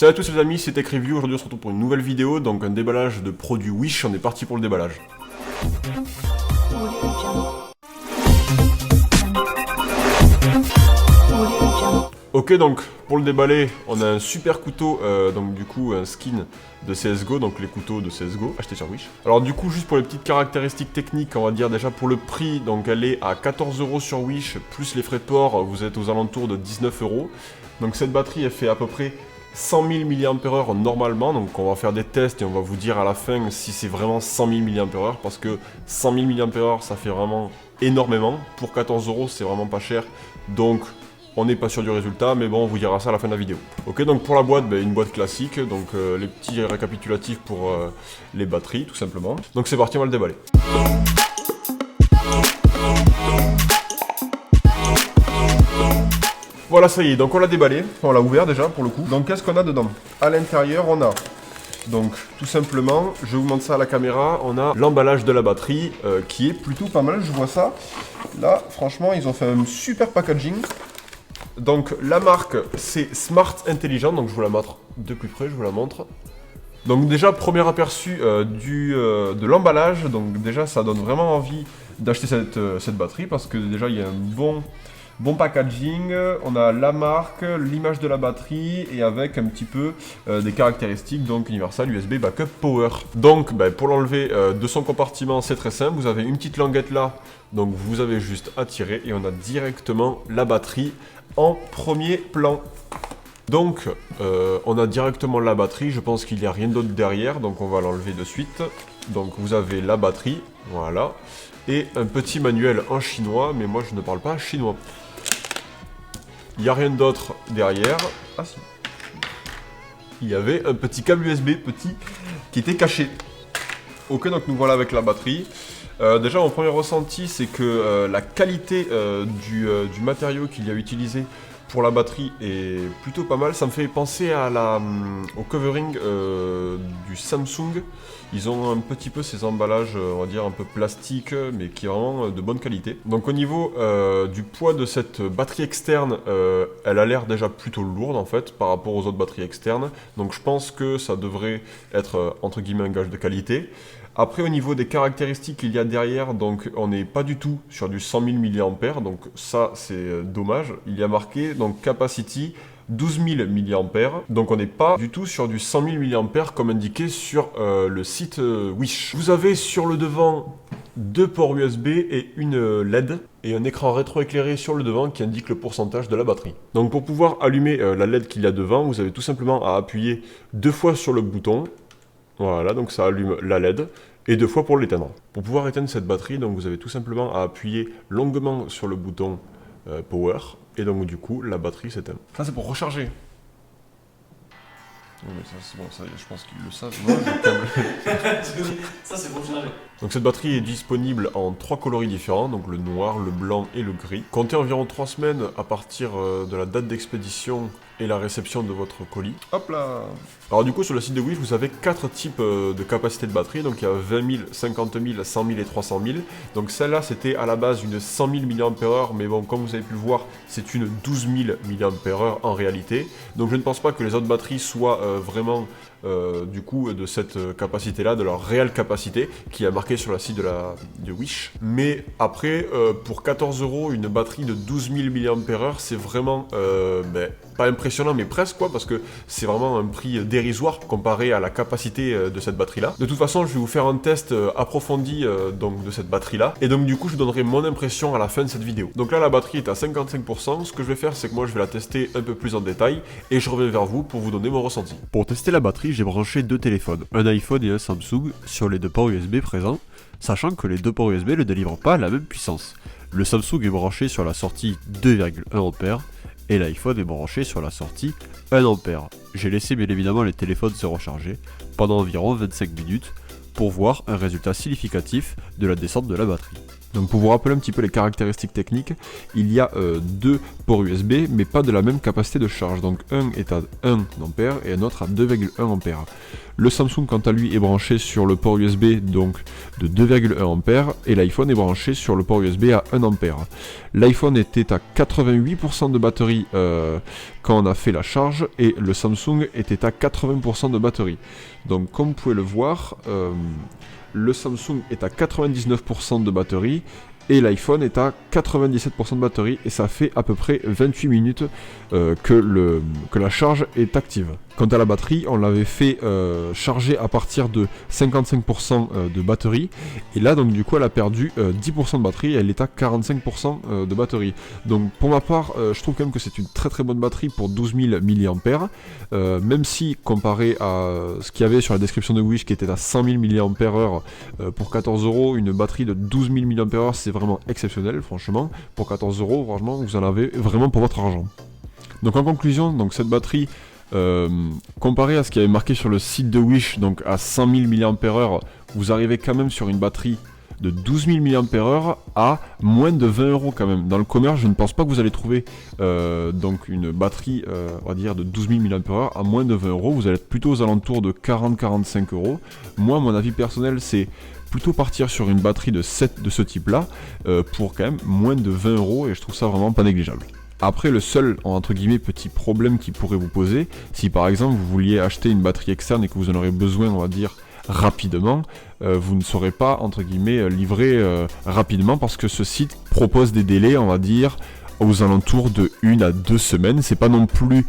Salut à tous les amis, c'est TechReview. Aujourd'hui on se retrouve pour une nouvelle vidéo, donc un déballage de produits Wish. On est parti pour le déballage. Ok, donc pour le déballer, on a un super couteau, donc du coup un skin de CSGO, donc les couteaux de CSGO achetés sur Wish. Alors du coup, juste pour les petites caractéristiques techniques, on va dire déjà pour le prix, donc elle est à 14 € sur Wish, plus les frais de port, vous êtes aux alentours de 19 €. Donc cette batterie, elle fait à peu près 100 000 mAh normalement, donc on va faire des tests et on va vous dire à la fin si c'est vraiment 100 000 mAh, parce que 100 000 mAh ça fait vraiment énormément. Pour 14 € c'est vraiment pas cher, donc on n'est pas sûr du résultat, mais bon, on vous dira ça à la fin de la vidéo. Ok, donc pour la boîte, une boîte classique, donc les petits récapitulatifs pour les batteries, tout simplement. Donc c'est parti, on va le déballer. Voilà, ça y est, donc on l'a déballé, on l'a ouvert déjà pour le coup. Donc qu'est-ce qu'on a dedans? À l'intérieur, on a, donc tout simplement, je vous montre ça à la caméra, on a l'emballage de la batterie qui est plutôt pas mal, je vois ça. Là, franchement, ils ont fait un super packaging. Donc la marque c'est Smart Intelligent, donc je vous la montre de plus près, je vous la montre. Donc déjà premier aperçu de l'emballage, donc déjà ça donne vraiment envie d'acheter cette batterie parce que déjà il y a un bon packaging, on a la marque, l'image de la batterie et avec un petit peu des caractéristiques, donc Universal USB Backup Power. Donc pour l'enlever de son compartiment c'est très simple, vous avez une petite languette là, donc vous avez juste à tirer et on a directement la batterie en premier plan. Donc on a directement la batterie, je pense qu'il n'y a rien d'autre derrière, donc on va l'enlever de suite. Donc vous avez la batterie, voilà, et un petit manuel en chinois, mais moi je ne parle pas chinois. Il n'y a rien d'autre derrière. Ah si. Il y avait un petit câble USB petit qui était caché. Ok, donc nous voilà avec la batterie. Déjà mon premier ressenti c'est que la qualité du matériau qu'il y a utilisé pour la batterie est plutôt pas mal. Ça me fait penser à au covering du Samsung. Ils ont un petit peu ces emballages, on va dire un peu plastique, mais qui est vraiment de bonne qualité. Donc au niveau du poids de cette batterie externe, elle a l'air déjà plutôt lourde en fait par rapport aux autres batteries externes. Donc je pense que ça devrait être entre guillemets un gage de qualité. Après au niveau des caractéristiques qu'il y a derrière, donc on n'est pas du tout sur du 100 000 mAh, donc ça c'est dommage. Il y a marqué donc capacity 12 000 mAh, donc on n'est pas du tout sur du 100 000 mAh comme indiqué sur le site Wish. Vous avez sur le devant deux ports USB et une LED et un écran rétroéclairé sur le devant qui indique le pourcentage de la batterie. Donc pour pouvoir allumer la LED qu'il y a devant, vous avez tout simplement à appuyer 2 fois sur le bouton. Voilà, donc ça allume la LED, et 2 fois pour l'éteindre. Pour pouvoir éteindre cette batterie, donc vous avez tout simplement à appuyer longuement sur le bouton Power, et donc du coup, la batterie s'éteint. Ça c'est pour recharger. Non mais ça c'est bon, ça je pense qu'ils le savent. Moi, ça c'est pour recharger. Donc cette batterie est disponible en 3 coloris différents, donc le noir, le blanc et le gris. Comptez environ 3 semaines à partir de la date d'expédition et la réception de votre colis. Hop là. Alors du coup sur le site de Wish vous avez 4 types de capacité de batterie, donc il y a 20 000, 50 000, 100 000 et 300 000. Donc celle-là c'était à la base une 100 000 mAh, mais bon comme vous avez pu le voir c'est une 12 000 mAh en réalité. Donc je ne pense pas que les autres batteries soient vraiment du coup de cette capacité là, de leur réelle capacité qui est marquée sur la site de Wish. Mais après pour 14 € une batterie de 12 000 mAh c'est vraiment pas impressionnant mais presque quoi, parce que c'est vraiment un prix dérisoire comparé à la capacité de cette batterie là. De toute façon je vais vous faire un test approfondi donc de cette batterie là, et donc du coup je vous donnerai mon impression à la fin de cette vidéo. Donc là la batterie est à 55%, ce que je vais faire c'est que moi je vais la tester un peu plus en détail et je reviens vers vous pour vous donner mon ressenti. Pour tester la batterie j'ai branché 2 téléphones, un iPhone et un Samsung sur les 2 ports USB présents, sachant que les 2 ports USB ne délivrent pas la même puissance. Le Samsung est branché sur la sortie 2,1 A et l'iPhone est branché sur la sortie 1 A. J'ai laissé bien évidemment les téléphones se recharger pendant environ 25 minutes pour voir un résultat significatif de la descente de la batterie. Donc pour vous rappeler un petit peu les caractéristiques techniques, il y a deux ports USB mais pas de la même capacité de charge. Donc un est à 1 ampère et un autre à 2,1 ampère. Le Samsung quant à lui est branché sur le port USB donc de 2,1 ampère et l'iPhone est branché sur le port USB à 1 ampère. L'iPhone était à 88% de batterie quand on a fait la charge et le Samsung était à 80% de batterie. Donc comme vous pouvez le voir, le Samsung est à 99% de batterie et l'iPhone est à 97% de batterie et ça fait à peu près 28 minutes que la charge est active. Quant à la batterie, on l'avait fait charger à partir de 55% de batterie et là donc du coup elle a perdu 10% de batterie et elle est à 45% de batterie. Donc pour ma part je trouve quand même que c'est une très très bonne batterie pour 12 000 mAh, même si comparé à ce qu'il y avait sur la description de Wish qui était à 100 000 mAh pour 14 €, une batterie de 12 000 mAh c'est vraiment exceptionnel franchement. Pour 14 €, franchement vous en avez vraiment pour votre argent. Donc en conclusion, donc cette batterie comparé à ce qui avait marqué sur le site de Wish, donc à 100 000 mAh, vous arrivez quand même sur une batterie de 12 000 mAh à moins de 20 € quand même. Dans le commerce, je ne pense pas que vous allez trouver donc une batterie, on va dire, de 12 000 mAh à moins de 20 €. Vous allez être plutôt aux alentours de 40-45 €. Moi, mon avis personnel, c'est plutôt partir sur une batterie de ce type-là pour quand même moins de 20 € et je trouve ça vraiment pas négligeable. Après, le seul, entre guillemets, petit problème qui pourrait vous poser, si par exemple vous vouliez acheter une batterie externe et que vous en aurez besoin, on va dire, rapidement, vous ne serez pas, entre guillemets, livré rapidement parce que ce site propose des délais, on va dire, aux alentours de 1 à 2 semaines. C'est pas non plus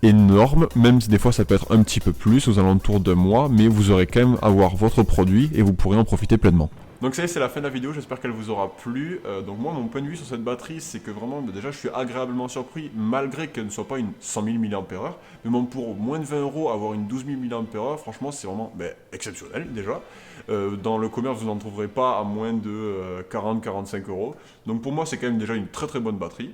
énorme, même si des fois ça peut être un petit peu plus, aux alentours d'1 mois, mais vous aurez quand même avoir votre produit et vous pourrez en profiter pleinement. Donc ça y est, c'est la fin de la vidéo, j'espère qu'elle vous aura plu. Donc moi, mon point de vue sur cette batterie, c'est que vraiment, déjà, je suis agréablement surpris, malgré qu'elle ne soit pas une 100 000 mAh. Mais bon, pour moins de 20 € avoir une 12 000 mAh, franchement, c'est vraiment exceptionnel, déjà. Dans le commerce, vous n'en trouverez pas à moins de 40-45 €. Donc pour moi, c'est quand même déjà une très très bonne batterie.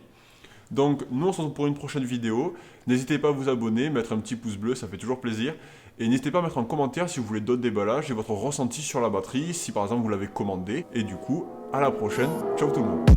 Donc nous on se retrouve pour une prochaine vidéo, n'hésitez pas à vous abonner, mettre un petit pouce bleu, ça fait toujours plaisir, et n'hésitez pas à mettre en commentaire si vous voulez d'autres déballages et votre ressenti sur la batterie, si par exemple vous l'avez commandé, et du coup, à la prochaine, ciao tout le monde.